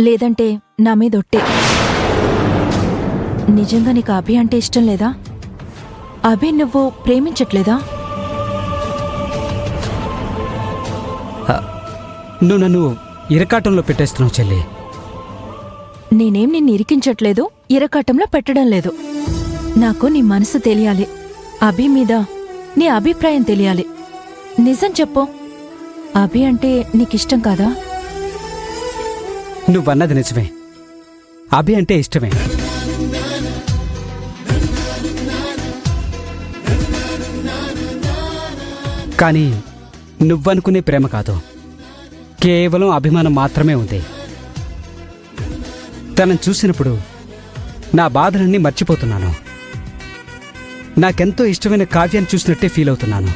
లేదంటే నా మీదొట్టే. నిజంగా నీకు అభి అంటే ఇష్టం లేదా? అభి నువ్వు ప్రేమించట్లేదా? నువ్వు నన్ను ఇరకాటంలో పెట్టేస్తున్నావు చెల్లి. నేనేం నిన్ను ఇరికించట్లేదు, ఇరకాటంలో పెట్టడం లేదు. నాకు నీ మనసు తెలియాలి, అభి మీద నీ అభిప్రాయం తెలియాలి. నిజం చెప్పు, అభి అంటే నీకిష్టం కాదా? నువ్వన్నది నిజమే, అభి అంటే ఇష్టమే. కానీ నువ్వనుకునే ప్రేమ కాదు, కేవలం అభిమానం మాత్రమే ఉంది. తనను చూసినప్పుడు నా బాధలన్నీ మర్చిపోతున్నాను. నాకెంతో ఇష్టమైన కావ్యాన్ని చూసినట్టే ఫీల్ అవుతున్నాను.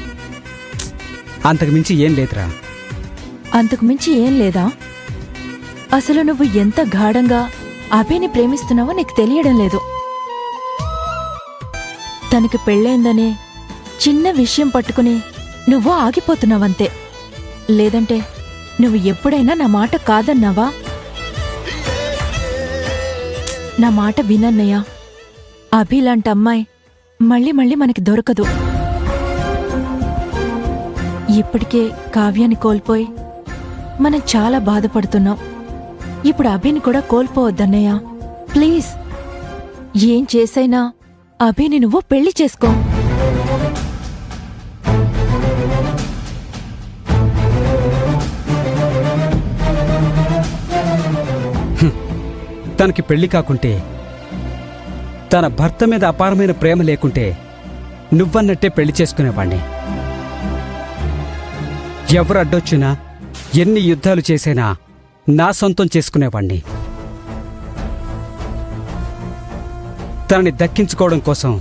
అంతకుమించి ఏం లేదురా. అంతకుమించి ఏం లేదా? అసలు నువ్వు ఎంత గాఢంగా అభిని ప్రేమిస్తున్నావో నీకు తెలియడం లేదు. తనకి పెళ్ళైందనే చిన్న విషయం పట్టుకుని నువ్వు ఆగిపోతున్నావంతే. లేదంటే నువ్వు ఎప్పుడైనా నా మాట కాదన్నావా? నా మాట వినన్నయ్యా. అభిలాంటి అమ్మాయి మళ్ళీ మళ్ళీ మనకి దొరకదు. ఇప్పటికే కావ్యాన్ని కోల్పోయి మనం చాలా బాధపడుతున్నాం. ఇప్పుడు అభిని కూడా కోల్పోవద్దన్నయ్యా. ప్లీజ్, ఏం చేసైనా అభిని నువ్వు పెళ్లి చేసుకో. తనకి పెళ్లి కాకుంటే, తన భర్త మీద అపారమైన ప్రేమ లేకుంటే నువ్వన్నట్టే పెళ్లి చేసుకునేవాణ్ణి. ఎవరు అడ్డొచ్చినా, ఎన్ని యుద్ధాలు చేసైనా నా సొంతం చేసుకునేవాణ్ణి. తనని దక్కించుకోవడం కోసం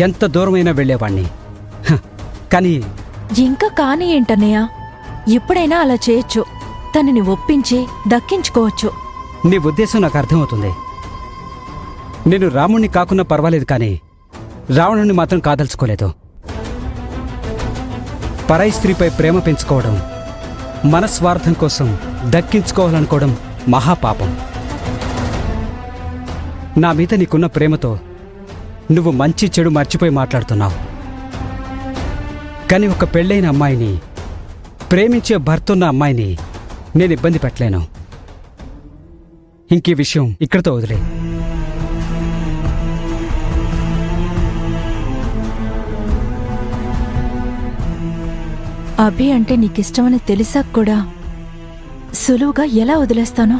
ఎంత దూరమైనా వెళ్లేవాణ్ణి. కానీ ఇంకా కాని ఏంటన్నయ్యా, ఎప్పుడైనా అలా చేయొచ్చు. తనని ఒప్పించి దక్కించుకోవచ్చు. నీ ఉద్దేశం నాకు అర్థమవుతుంది. నేను రాముణ్ణి కాకున్నా పర్వాలేదు, కానీ రావణుణ్ణి మాత్రం కాదలుచుకోలేదు. పరాయి స్త్రీపై ప్రేమ పెంచుకోవడం, మనస్వార్థం కోసం దక్కించుకోవాలనుకోవడం మహాపాపం. నా మీద నీకున్న ప్రేమతో నువ్వు మంచి చెడు మర్చిపోయి మాట్లాడుతున్నావు. కానీ ఒక పెళ్ళైన అమ్మాయిని, ప్రేమించే భర్తున్న అమ్మాయిని నేను ఇబ్బంది పెట్టలేను. ఇంకీ విషయం ఇక్కడితో వదిలే. అభి అంటే నీకిష్టమని తెలిసాక కూడా సులువుగా ఎలా వదిలేస్తానో?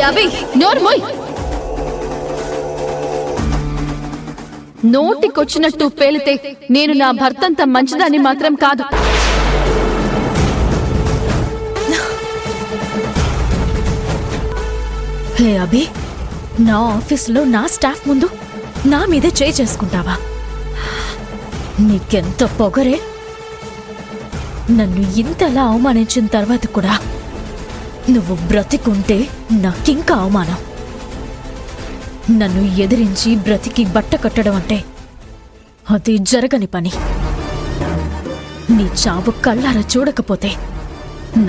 అభి, నోరు మోయ్. నోటికొచ్చినట్టు పేలితే నేను నా భర్తంత మంచిదాన్ని మాత్రం కాదు. హే అభి, నా ఆఫీసులో నా స్టాఫ్ ముందు నా మీదే చేయి చేసుకుంటావా? నీకెంత పొగరే! నన్ను ఇంతలా అవమానించిన తర్వాత కూడా నువ్వు బ్రతికుంటే నాకింకా అవమానం. నన్ను ఎదిరించి బ్రతికి బట్ట కట్టడం అంటే అది జరగని పని. నీ చావు కళ్ళారా చూడకపోతే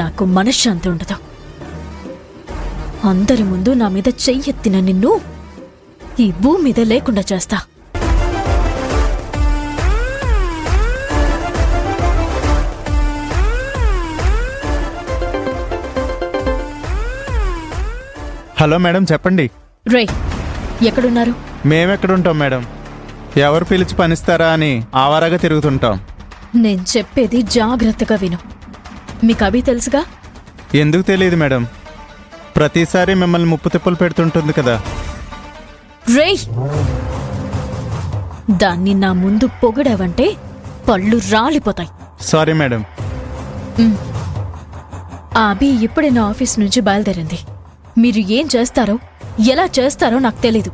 నాకు మనశ్శాంతి ఉండదు. అందరి ముందు నా మీద చెయ్యెత్తిన నిన్ను ఈ భూమి మీద లేకుండా చేస్తా. హలో మేడం, చెప్పండి. రే, ఎక్కడున్నారు? మేమెక్కడుంటాం మేడం, ఎవరు పిలిచి పనిస్తారా అని ఆవారాగా తిరుగుతుంటాం. నేను చెప్పేది జాగ్రత్తగా విను. మీకు అభి తెలుసుగా? ఎందుకు తెలియదు మేడం, ప్రతిసారి మిమ్మల్ని ముప్పు తిప్పులు పెడుతుంటుంది కదా. రేయ్, దాన్ని నా ముందు పొగడావంటే పళ్ళు రాలిపోతాయి. Sorry madam. ఆ అభి ఇప్పుడే నా ఆఫీస్ నుంచి బయలుదేరింది. మీరు ఏం చేస్తారో, ఎలా చేస్తారో నాకు తెలీదు.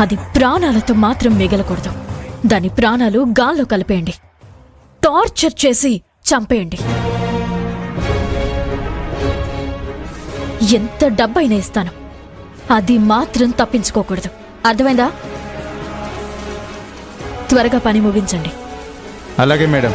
అది ప్రాణాలతో మాత్రం మిగలకూడదు. దాని ప్రాణాలు గాల్లో కలిపేయండి. టార్చర్ చేసి చంపేయండి. ఎంత డబ్బైనా ఇస్తాను, అది మాత్రం తప్పించుకోకూడదు. అర్థమైందా? త్వరగా పని ముగించండి. అలాగే మేడం.